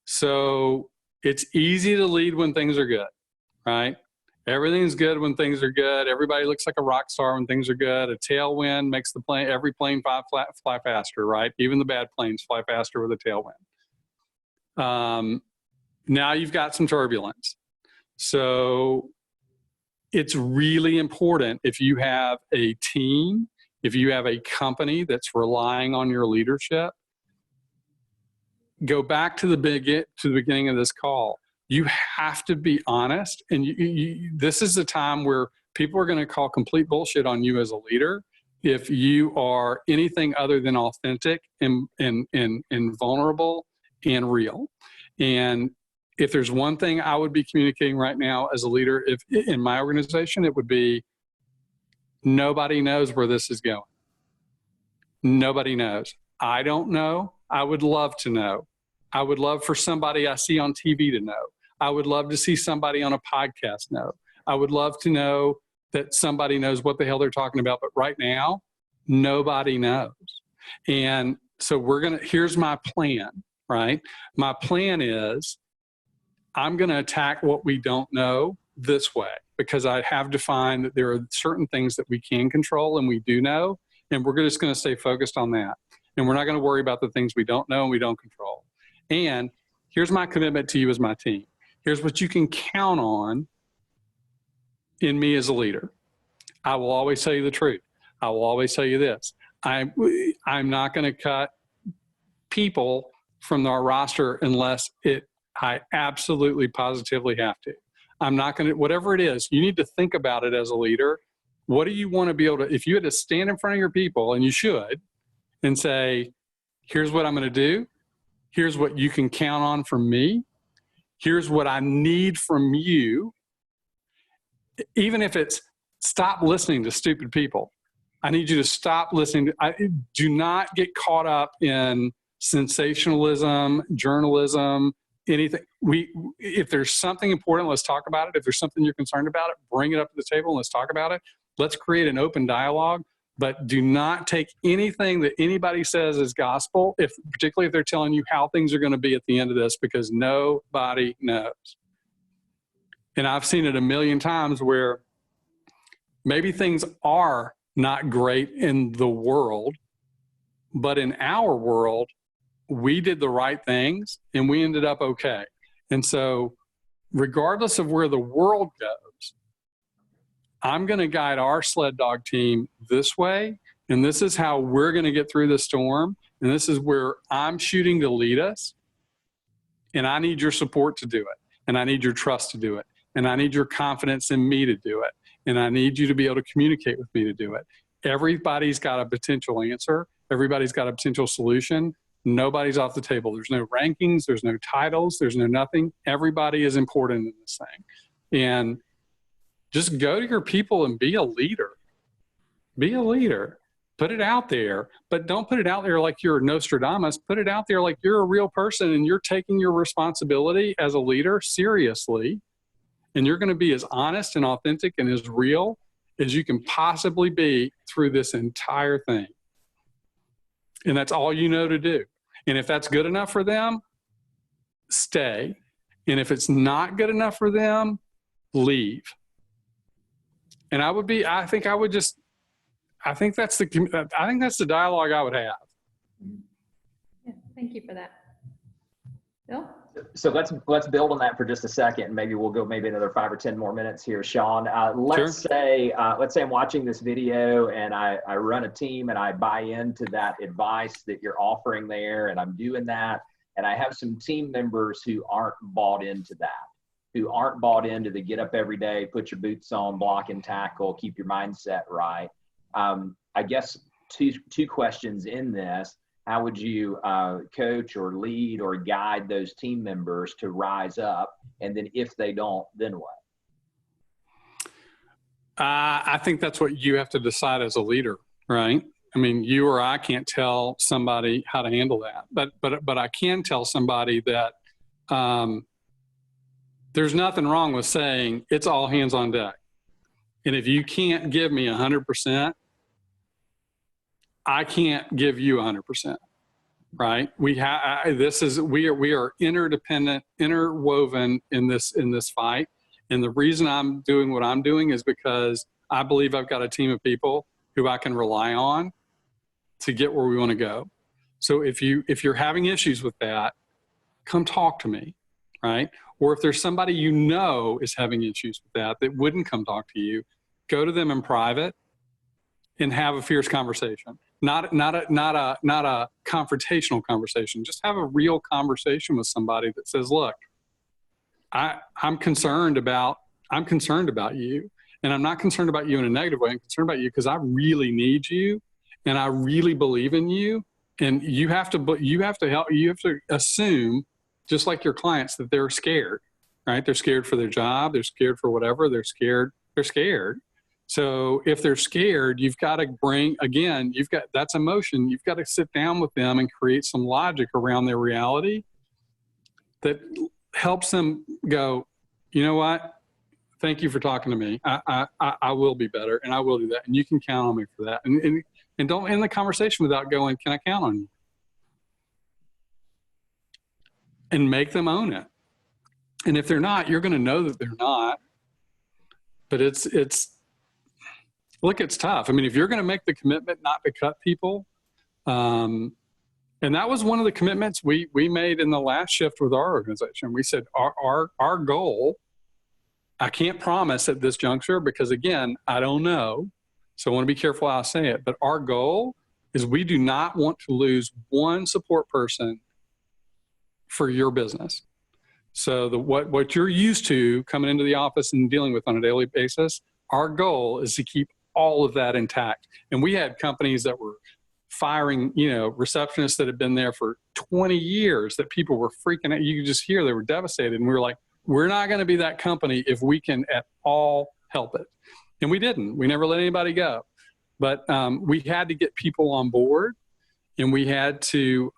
So it's easy to lead when things are good, right? Everything's good when things are good. Everybody looks like a rock star when things are good. A tailwind makes every plane fly faster, right? Even the bad planes fly faster with a tailwind. Now you've got some turbulence. So it's really important, if you have a team, if you have a company that's relying on your leadership, go back to the beginning of this call. You have to be honest, and this is the time where people are going to call complete bullshit on you as a leader if you are anything other than authentic and vulnerable and real. And if there's one thing I would be communicating right now as a leader, if in my organization, it would be nobody knows where this is going. Nobody knows. I don't know. I would love to know. I would love for somebody I see on TV to know. I would love to see somebody on a podcast know. I would love to know that somebody knows what the hell they're talking about. But right now, nobody knows. And so here's my plan, right? My plan is I'm going to attack what we don't know this way, because I have defined that there are certain things that we can control and we do know, and we're just going to stay focused on that. And we're not going to worry about the things we don't know and we don't control. And here's my commitment to you as my team. Here's what you can count on in me as a leader. I will always tell you the truth. I will always tell you this. I'm not going to cut people from our roster unless I absolutely positively have to. I'm not going to, whatever it is, you need to think about it as a leader. What do you want to be able to, if you had to stand in front of your people, and you should, and say, here's what I'm going to do. Here's what you can count on from me. Here's what I need from you. Even if it's stop listening to stupid people. I need you to stop listening. Do not get caught up in sensationalism, journalism, anything. If there's something important, let's talk about it. If there's something you're concerned about it, bring it up to the table and let's talk about it. Let's create an open dialogue, but do not take anything that anybody says as gospel, particularly if they're telling you how things are going to be at the end of this, because nobody knows. And I've seen it a million times where maybe things are not great in the world, but in our world, we did the right things and we ended up okay. And so regardless of where the world goes, I'm going to guide our sled dog team this way. And this is how we're going to get through the storm. And this is where I'm shooting to lead us. And I need your support to do it. And I need your trust to do it. And I need your confidence in me to do it. And I need you to be able to communicate with me to do it. Everybody's got a potential answer. Everybody's got a potential solution. Nobody's off the table. There's no rankings. There's no titles. There's no nothing. Everybody is important in this thing. And just go to your people and be a leader. Be a leader. Put it out there. But don't put it out there like you're Nostradamus. Put it out there like you're a real person and you're taking your responsibility as a leader seriously. And you're going to be as honest and authentic and as real as you can possibly be through this entire thing. And that's all you know to do. And if that's good enough for them, stay. And if it's not good enough for them, leave. And I think that's the dialogue I would have. Yeah, thank you for that. Bill? So let's build on that for just a second, and maybe we'll go another 5 or 10 more minutes here, Shaun. Let's say I'm watching this video and I run a team and I buy into that advice that you're offering there, and I'm doing that, and I have some team members who aren't bought into that, who aren't bought into the get up every day, put your boots on, block and tackle, keep your mindset right. I guess two questions in this. How would you coach or lead or guide those team members to rise up? And then if they don't, then what? I think that's what you have to decide as a leader, right? I mean, you or I can't tell somebody how to handle that, but I can tell somebody that there's nothing wrong with saying it's all hands on deck. And if you can't give me 100%, I can't give you 100%, right? We are interdependent, interwoven in this fight. And the reason I'm doing what I'm doing is because I believe I've got a team of people who I can rely on to get where we want to go. So if you're having issues with that, come talk to me, right? Or if there's somebody you know is having issues with that wouldn't come talk to you, go to them in private and have a fierce conversation. Not a confrontational conversation. Just have a real conversation with somebody that says, look, I'm concerned about you, and I'm not concerned about you in a negative way. I'm concerned about you because I really need you and I really believe in you. And you have to assume, just like your clients, that they're scared, right? They're scared for their job. They're scared for whatever. They're scared. So if they're scared, you've got to that's emotion. You've got to sit down with them and create some logic around their reality that helps them go, you know what? Thank you for talking to me. I will be better and I will do that. And you can count on me for that. And don't end the conversation without going, can I count on you? And make them own it. And if they're not, you're going to know that they're not. But look, it's tough. I mean, if you're going to make the commitment not to cut people, and And that was one of the commitments we made in the last shift with our organization. We said our goal, I can't promise at this juncture because, again, I don't know. So I want to be careful how I say it. But our goal is we do not want to lose one support person for your business. So what you're used to coming into the office and dealing with on a daily basis, our goal is to keep all of that intact. And we had companies that were firing, receptionists that had been there for 20 years that people were freaking out. You could just hear they were devastated. And we were like, we're not going to be that company if we can at all help it. And we didn't. We never let anybody go. But we had to get people on board, and we had to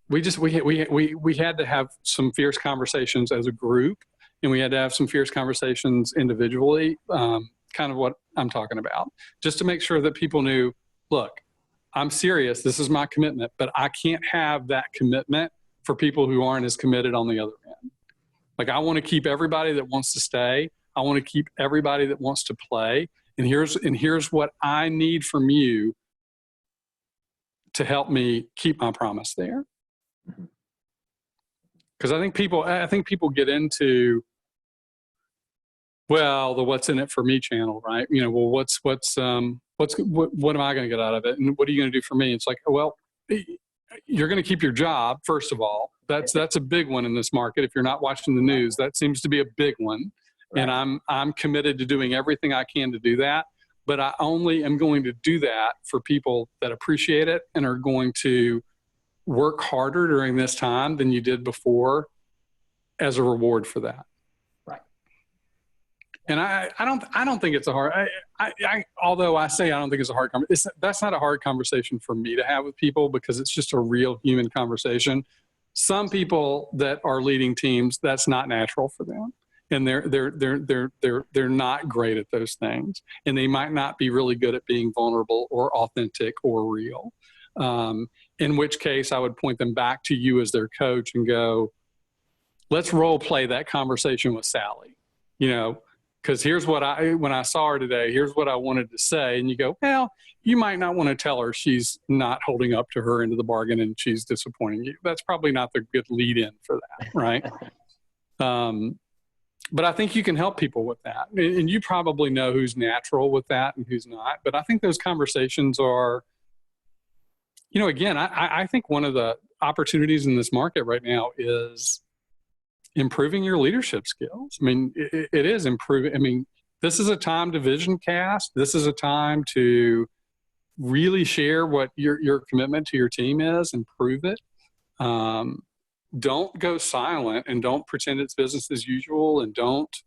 we had to have some fierce conversations as a group, and we had to have some fierce conversations individually, kind of what I'm talking about, just to make sure that people knew, look, I'm serious. This is my commitment, but I can't have that commitment for people who aren't as committed on the other end. Like, I want to keep everybody that wants to stay. I want to keep everybody that wants to play. And here's what I need from you to help me keep my promise there. Because I think people get into, well, the what's in it for me channel, right? Well, what am I going to get out of it? And what are you going to do for me? It's like, well, you're going to keep your job, first of all. That's a big one in this market. If you're not watching the news, that seems to be a big one. Right. And I'm committed to doing everything I can to do that. But I only am going to do that for people that appreciate it and are going to work harder during this time than you did before as a reward for that. Right. And I don't think it's a hard, although I say I don't think it's a hard conversation, that's not a hard conversation for me to have with people because it's just a real human conversation. Some people that are leading teams, that's not natural for them. And they're not great at those things. And they might not be really good at being vulnerable or authentic or real. In which case I would point them back to you as their coach and go, let's role play that conversation with Sally, because here's what when I saw her today, here's what I wanted to say. And you go, well, you might not want to tell her she's not holding up to her end of the bargain and she's disappointing you. That's probably not the good lead in for that. Right. But I think you can help people with that. And you probably know who's natural with that and who's not. But I think those conversations are, again, I think one of the opportunities in this market right now is improving your leadership skills. I mean, it is improving. I mean, this is a time to vision cast. This is a time to really share what your commitment to your team is and prove it. Don't go silent and don't pretend it's business as usual, and don't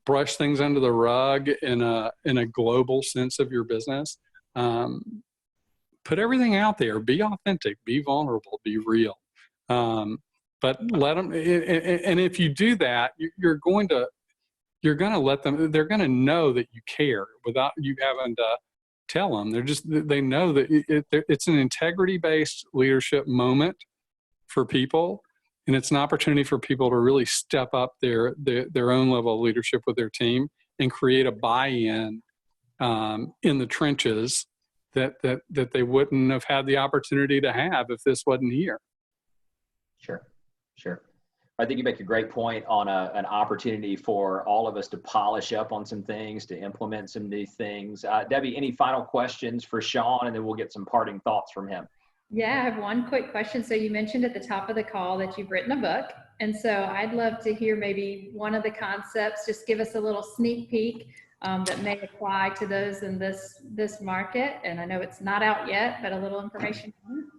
brush things under the rug in a global sense of your business. Put everything out there. Be authentic. Be vulnerable. Be real. But let them. And if you do that, you're going to let them. They're going to know that you care without you having to tell them. They know that it's an integrity-based leadership moment for people, and it's an opportunity for people to really step up their own level of leadership with their team and create a buy-in in the trenches that they wouldn't have had the opportunity to have if this wasn't here. Sure. I think you make a great point on an opportunity for all of us to polish up on some things, to implement some new things. Debbie, any final questions for Shaun, and then we'll get some parting thoughts from him. Yeah, I have one quick question. So you mentioned at the top of the call that you've written a book. And so I'd love to hear maybe one of the concepts, just give us a little sneak peek that may apply to those in this market. And I know it's not out yet, but a little information.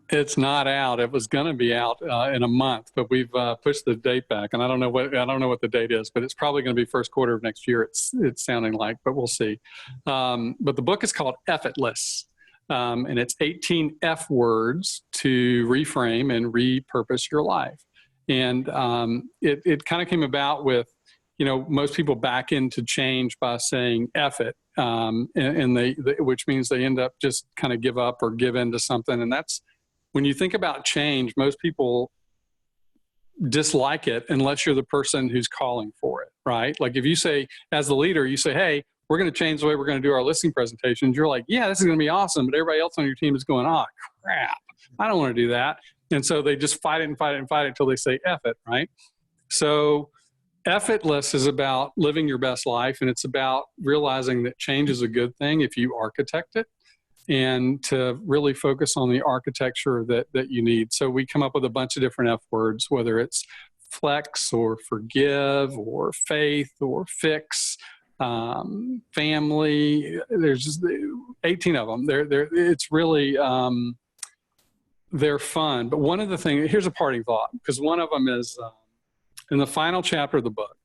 It's not out. It was going to be out in a month, but we've pushed the date back. And I don't know what the date is, but it's probably going to be first quarter of next year. It's sounding like, but we'll see. But the book is called Effortless. And it's 18 F words to reframe and repurpose your life. And it kind of came about with, most people back into change by saying F it. And which means they end up just kind of give up or give in to something. And that's, when you think about change, most people dislike it unless you're the person who's calling for it, right? Like if you say, as the leader, you say, hey, we're going to change the way we're going to do our listing presentations. You're like, yeah, this is going to be awesome. But everybody else on your team is going, oh, crap, I don't want to do that. And so they just fight it and fight it and fight it until they say, F it, right? So Effortless is about living your best life, and it's about realizing that change is a good thing if you architect it, and to really focus on the architecture that you need. So we come up with a bunch of different F words, whether it's flex or forgive or faith or fix, family. There's just 18 of them. It's really, they're fun. But one of the things, here's a parting thought, because one of them is in the final chapter of the book,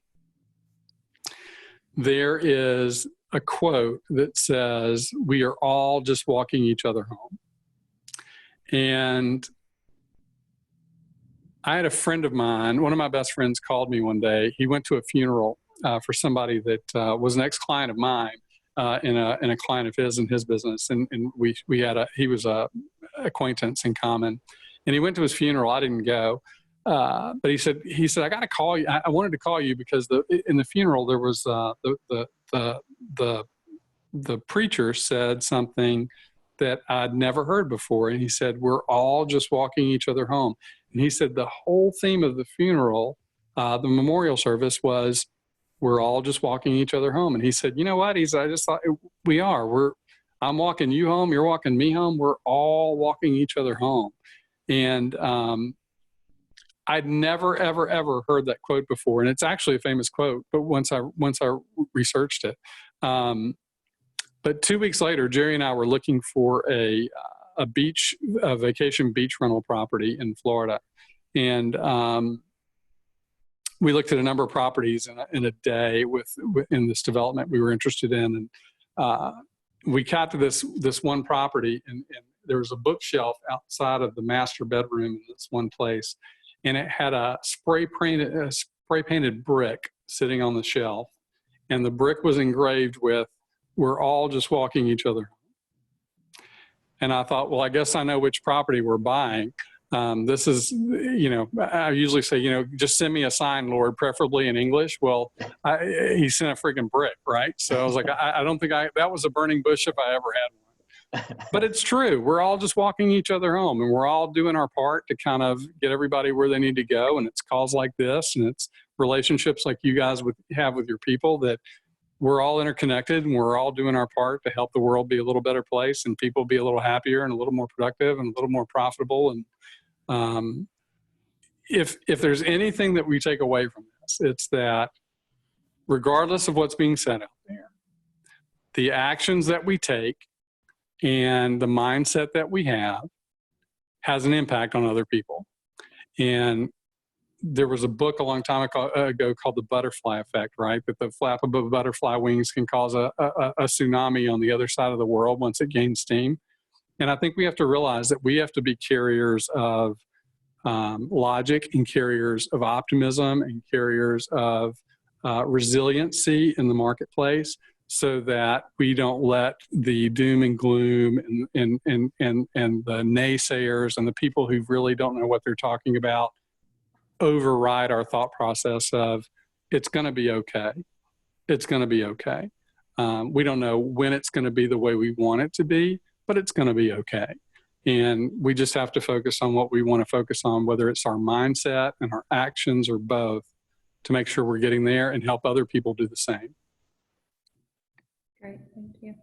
there is a quote that says, we are all just walking each other home. And I had a friend of mine, one of my best friends called me one day. He went to a funeral for somebody that was an ex-client of mine and a client of his in his business. And he was a acquaintance in common. And he went to his funeral. I didn't go. But he said, I got to call you. I wanted to call you because in the funeral, there was the preacher said something that I'd never heard before. And he said, we're all just walking each other home. And he said, the whole theme of the funeral, the memorial service was, we're all just walking each other home. And he said, you know what? I just thought we are, I'm walking you home. You're walking me home. We're all walking each other home. And, I'd never, ever, ever heard that quote before. And it's actually a famous quote, but once I researched it. But 2 weeks later, Jerry and I were looking for a vacation beach rental property in Florida. And we looked at a number of properties in a day in this development we were interested in. And we got to this one property, and there was a bookshelf outside of the master bedroom in this one place. And it had a spray painted brick sitting on the shelf. And the brick was engraved with, we're all just walking each other home. And I thought, well, I guess I know which property we're buying. This is, I usually say, just send me a sign, Lord, preferably in English. Well, he sent a freaking brick, right? So I was like, I don't think that was a burning bush if I ever had one. But it's true. We're all just walking each other home, and we're all doing our part to kind of get everybody where they need to go. And it's calls like this, and it's relationships like you guys have with your people, that we're all interconnected, and we're all doing our part to help the world be a little better place and people be a little happier and a little more productive and a little more profitable. And if there's anything that we take away from this, it's that regardless of what's being said out there, the actions that we take and the mindset that we have has an impact on other people. And there was a book a long time ago called The Butterfly Effect, right? That the flap of a butterfly wings can cause a tsunami on the other side of the world once it gains steam. And I think we have to realize that we have to be carriers of logic and carriers of optimism and carriers of resiliency in the marketplace, so that we don't let the doom and gloom and the naysayers and the people who really don't know what they're talking about override our thought process of, it's going to be okay. It's going to be okay. We don't know when it's going to be the way we want it to be, but it's going to be okay. And we just have to focus on what we want to focus on, whether it's our mindset and our actions or both, to make sure we're getting there and help other people do the same. Great, thank you.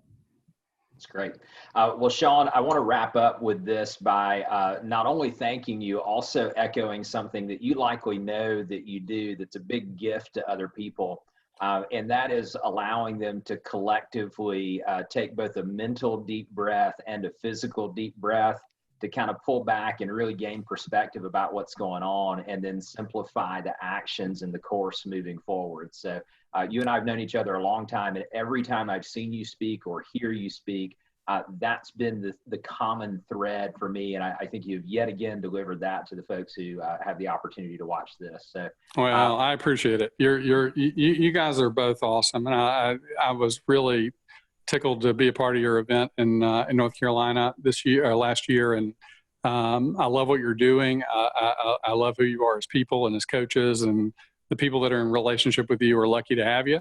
That's great. Well, Shaun, I want to wrap up with this by not only thanking you, also echoing something that you likely know that you do that's a big gift to other people, and that is allowing them to collectively take both a mental deep breath and a physical deep breath to kind of pull back and really gain perspective about what's going on, and then simplify the actions and the course moving forward. So you and I have known each other a long time, and every time I've seen you speak or hear you speak, that's been the common thread for me. And I think you've yet again delivered that to the folks who have the opportunity to watch this. So, well, I appreciate it. You guys are both awesome. And I was really tickled to be a part of your event in North Carolina last year. And I love what you're doing. I love who you are as people and as coaches, and the people that are in relationship with you are lucky to have you.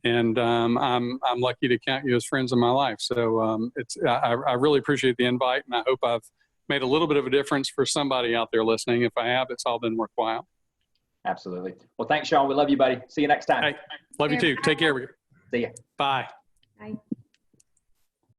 And I'm lucky to count you as friends in my life. So I really appreciate the invite, and I hope I've made a little bit of a difference for somebody out there listening. If I have, it's all been worthwhile. Absolutely. Well, thanks, Shaun. We love you, buddy. See you next time. Hey, love you too. Take care. See ya. Bye. Bye.